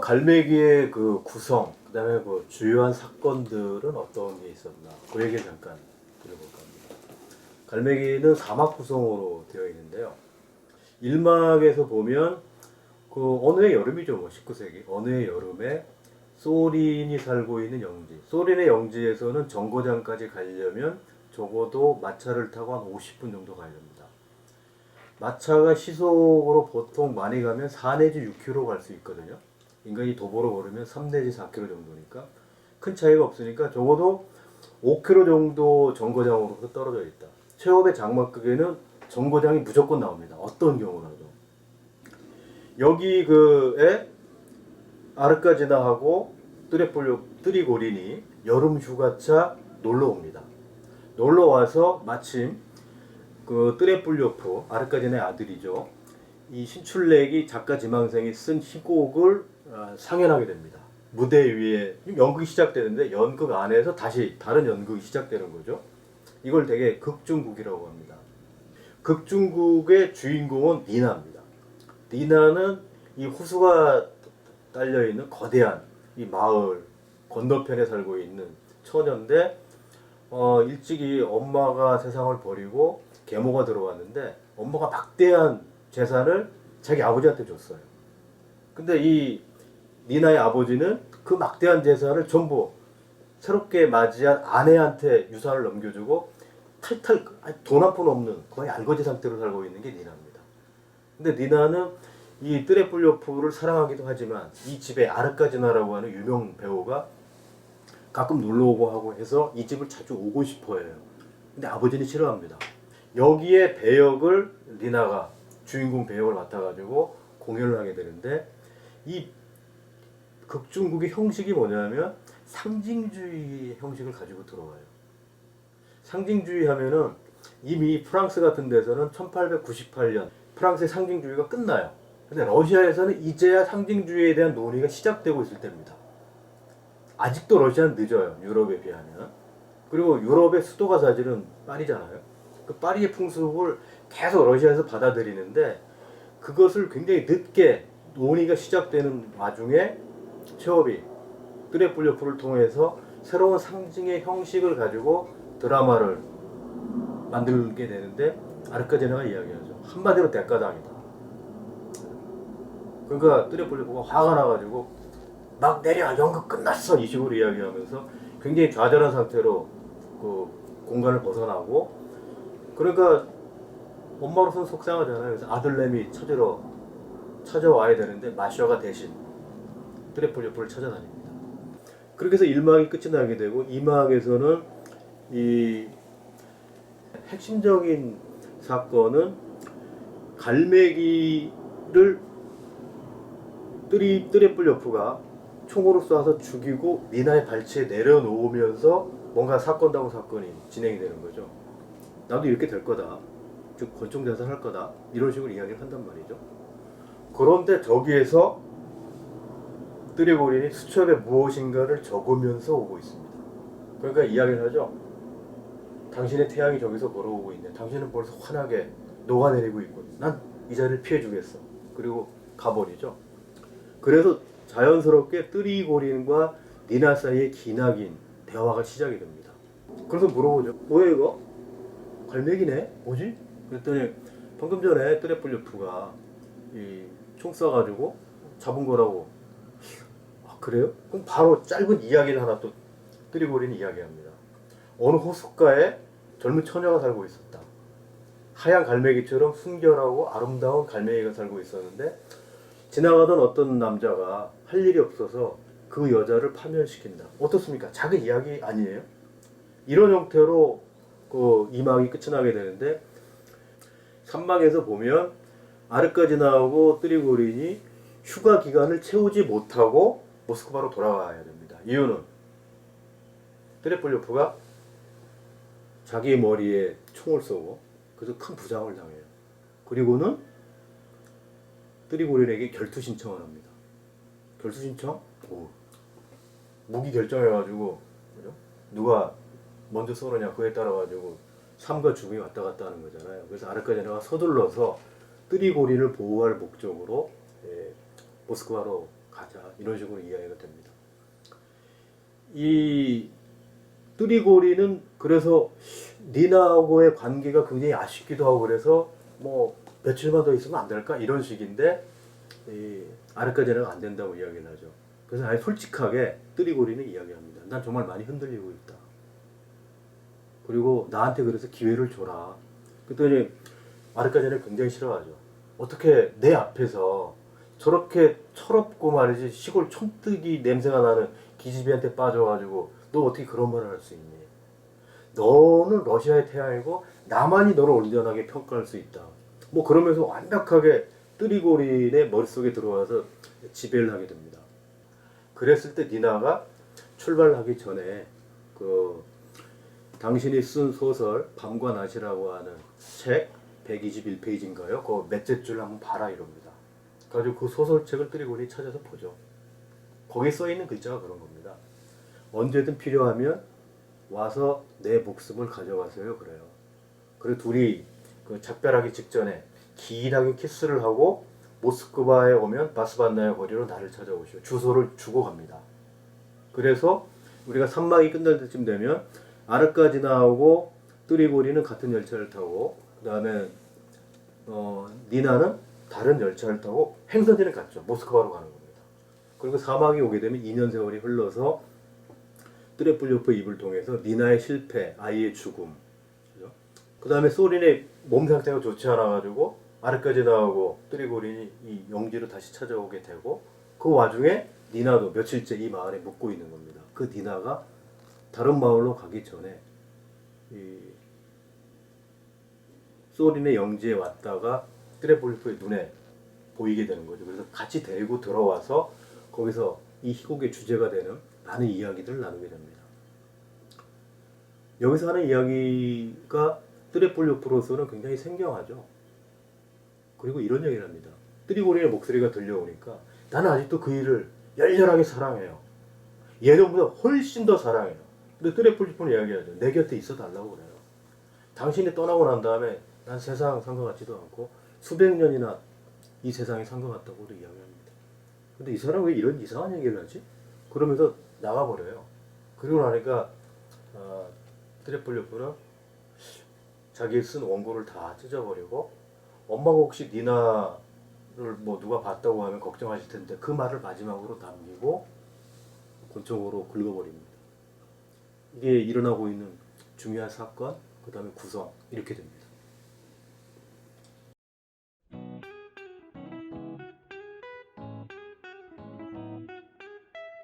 갈매기의 그 구성, 그다음에 그 주요한 사건들은 어떤 게 있었나, 그 얘기 잠깐 들어볼까 합니다. 갈매기는 사막 구성으로 되어 있는데요. 1막에서 보면 그 어느 해 여름이죠, 뭐 19세기 어느 해 여름에 소린이 살고 있는 영지. 소린의 영지에서는 정거장까지 가려면 적어도 마차를 타고 한 50분 정도 가야 됩니다. 마차가 시속으로 보통 많이 가면 4 내지 6km 갈 수 있거든요. 인간이 도보로 걸으면 3 내지 4km 정도니까 큰 차이가 없으니까 적어도 5km 정도 정거장으로부터 떨어져 있다. 최업의 장막극에는 정거장이 무조건 나옵니다. 어떤 경우라도. 여기 그에 아르카지나하고 뜨리고린이 여름 휴가차 놀러 옵니다. 놀러 와서 마침 그 뜨레뿔요프, 아르카지나의 아들이죠. 이 신출렉이 작가 지망생이 쓴 희곡을 상연하게 됩니다. 무대 위에 연극이 시작되는데 연극 안에서 다시 다른 연극이 시작되는 거죠. 이걸 되게 극중국이라고 합니다. 극중국의 주인공은 니나입니다. 니나는 이 호수가 딸려있는 거대한 이 마을 건너편에 살고 있는 처녀인데 일찍이 엄마가 세상을 버리고 계모가 들어왔는데 엄마가 막대한 재산을 자기 아버지한테 줬어요. 근데 이 니나의 아버지는 그 막대한 재산을 전부 새롭게 맞이한 아내한테 유산을 넘겨주고 탈탈 돈 한 푼 없는 거의 알거지 상태로 살고 있는 게 니나입니다. 근데 니나는 이 뜨레뿔요프를 사랑하기도 하지만 이 집에 아르카지나라고 하는 유명 배우가 가끔 놀러오고 하고 해서 이 집을 자주 오고 싶어 해요. 근데 아버지는 싫어합니다. 여기에 배역을 니나가 주인공 배역을 맡아가지고 공연을 하게 되는데 이 극중국의 형식이 뭐냐면 상징주의 형식을 가지고 들어와요. 상징주의 하면은 이미 프랑스 같은 데서는 1898년 프랑스의 상징주의가 끝나요. 근데 러시아에서는 이제야 상징주의에 대한 논의가 시작되고 있을 때입니다. 아직도 러시아는 늦어요. 유럽에 비하면. 그리고 유럽의 수도가 사실은 파리잖아요. 그 파리의 풍습을 계속 러시아에서 받아들이는데 그것을 굉장히 늦게 논의가 시작되는 와중에 체업이 뜨레뿔요프를 통해서 새로운 상징의 형식을 가지고 드라마를 만들게 되는데 아르카지나가 이야기하죠. 한마디로 대가당이다. 그러니까 뜨레뿔요프가 화가 나가지고 막 내려 연극 끝났어 이 식으로 이야기하면서 굉장히 좌절한 상태로 그 공간을 벗어나고 그러니까 엄마로서는 속상하잖아요. 그래서 아들내미 찾아와야 되는데 마셔가 대신 뜨레뿔요프를 찾아다닙니다. 그렇게 해서 1막이 끝이 나게 되고 2막에서는 이 핵심적인 사건은 갈매기를 뜨레뿔요프가 총으로 쏴서 죽이고 니나의 발치에 내려놓으면서 뭔가 사건다운 사건이 진행이 되는 거죠. 나도 이렇게 될 거다. 즉 권총자살할 거다. 이런 식으로 이야기를 한단 말이죠. 그런데 저기에서 뜨리고린이 수첩에 무엇인가를 적으면서 오고 있습니다. 그러니까 이야기를 하죠. 당신의 태양이 저기서 걸어오고 있네. 당신은 벌써 환하게 녹아내리고 있군. 난 이 자리를 피해주겠어. 그리고 가버리죠. 그래서 자연스럽게 뜨리고린과 니나 사이의 기나긴 대화가 시작이 됩니다. 그래서 물어보죠. 뭐야 이거? 갈매기네? 뭐지? 그랬더니 방금 전에 뜨레뿔요프가 총 쏴가지고 잡은 거라고. 아 그래요? 그럼 바로 짧은 이야기를 하나 또 뜨리고린이 이야기합니다. 어느 호숫가에 젊은 처녀가 살고 있었다. 하얀 갈매기처럼 순결하고 아름다운 갈매기가 살고 있었는데 지나가던 어떤 남자가 할 일이 없어서 그 여자를 파면시킨다. 어떻습니까? 작은 이야기 아니에요? 이런 형태로 그 2막이 끝이 나게 되는데 3막에서 보면 아르카지나하고 뜨리고린이 휴가 기간을 채우지 못하고 모스크바로 돌아가야 됩니다. 이유는 뜨레뿔요프가 자기 머리에 총을 쏘고 그래서 큰 부상을 당해요. 그리고는 뜨리고린에게 결투 신청을 합니다. 결투 신청? 오. 무기 결정해가지고 그죠? 누가 먼저 쏘느냐 그에 따라 가지고 삶과 죽음이 왔다 갔다 하는 거잖아요. 그래서 아르카디나가 서둘러서 뜨리고린을 보호할 목적으로 모스크바로 가자 이런 식으로 이야기가 됩니다. 이 뜨리고린은 그래서 니나하고의 관계가 굉장히 아쉽기도 하고 그래서 뭐 며칠만 더 있으면 안 될까 이런 식인데 아르카디나가 안 된다고 이야기를 하죠. 그래서 아예 솔직하게 뜨리고린은 이야기합니다. 난 정말 많이 흔들리고 있다. 그리고 나한테 그래서 기회를 줘라. 그랬더니 아르카디나를 굉장히 싫어하죠. 어떻게 내 앞에서 저렇게 철없고 말이지 시골 촌뜨기 냄새가 나는 기집애한테 빠져가지고 너 어떻게 그런 말을 할 수 있니? 너는 러시아의 태양이고 나만이 너를 온전하게 평가할 수 있다. 뭐 그러면서 완벽하게 뜨리고린의 머릿속에 들어와서 지배를 하게 됩니다. 그랬을 때 니나가 출발하기 전에 그 당신이 쓴 소설 밤과 낮이라고 하는 책 121페이지인가요? 그 몇째 줄 한번 봐라 이럽니다. 그래가지고 그 소설책을 뜨리고린이 찾아서 보죠. 거기에 써있는 글자가 그런 겁니다. 언제든 필요하면 와서 내 목숨을 가져가세요 그래요. 그리고 둘이 그 작별하기 직전에 길하게 키스를 하고 모스크바에 오면 바스반나의 거리로 나를 찾아오시오. 주소를 주고 갑니다. 그래서 우리가 3막이 끝날 때쯤 되면 아르카디나하고 뜨리고린은 같은 열차를 타고 그 다음에 니나는 다른 열차를 타고 행선지를 갔죠. 모스크바로 가는 겁니다. 그리고 사막이 오게 되면 2년 세월이 흘러서 트레플요프 입을 통해서 니나의 실패, 아이의 죽음, 그 다음에 소린의 몸 상태가 좋지 않아가지고 아르카디나하고 뜨리고린이 이 영지로 다시 찾아오게 되고 그 와중에 니나도 며칠째 이 마을에 묵고 있는 겁니다. 그 니나가 다른 마을로 가기 전에 이 소린의 영지에 왔다가 트레폴리포의 눈에 보이게 되는 거죠. 그래서 같이 데리고 들어와서 거기서 이 희곡의 주제가 되는 많은 이야기들을 나누게 됩니다. 여기서 하는 이야기가 트레폴리포로서는 굉장히 생경하죠. 그리고 이런 얘기를 합니다. 뜨리고린의 목소리가 들려오니까 나는 아직도 그 일을 열렬하게 사랑해요. 예전보다 훨씬 더 사랑해요. 근데 트레폴리포는 이야기하죠. 내 곁에 있어 달라고 그래요. 당신이 떠나고 난 다음에 난 세상 산 것 같지도 않고 수백 년이나 이 세상이 산 것 같다고도 이야기합니다. 근데 이 사람 왜 이런 이상한 얘기를 하지? 그러면서 나가버려요. 그리고 나니까 트레폴리포는 자기 쓴 원고를 다 찢어버리고 엄마가 혹시 니나를 뭐 누가 봤다고 하면 걱정하실 텐데 그 말을 마지막으로 남기고 권총으로 긁어버립니다. 이게 일어나고 있는 중요한 사건, 그 다음에 구성 이렇게 됩니다.